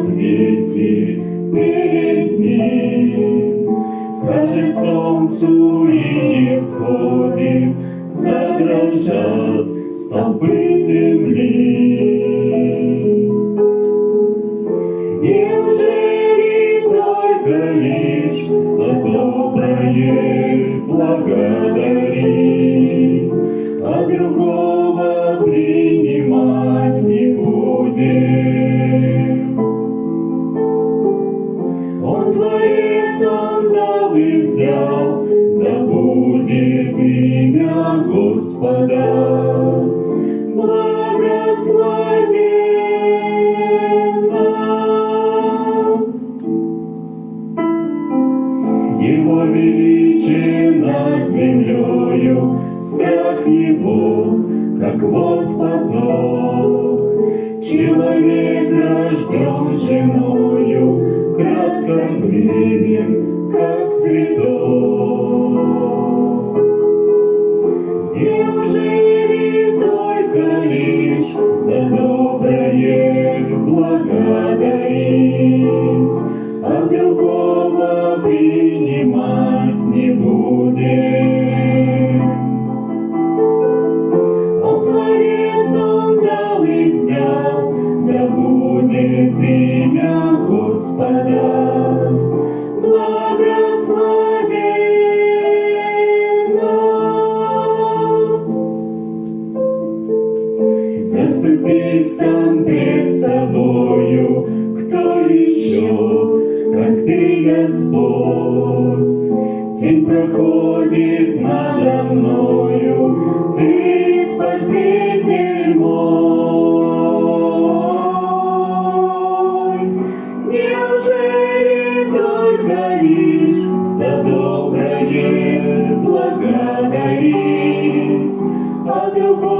ответе перед ним. Скажет солнцу и не всходит, задрожат столпы земли. Неужели только лишь за доброе благодарить, а другого принимать не будем? Он Творец, Он дал и взял, да будет имя Господа благословенно. Его величие над землею, страх Его, как вод поток. Человек рожден женою, кратковремен, как цветок. Неужели только лишь за доброе благодарить, а другого принимать не будем? Он Творец, Он дал и взял, да будет имя Господа благословенно. Заступись сам пред собою, кто еще, как ты, Господь. День проходит надо мною, ты Спаситель мой. Неужели только лишь за доброе благодарить, а другого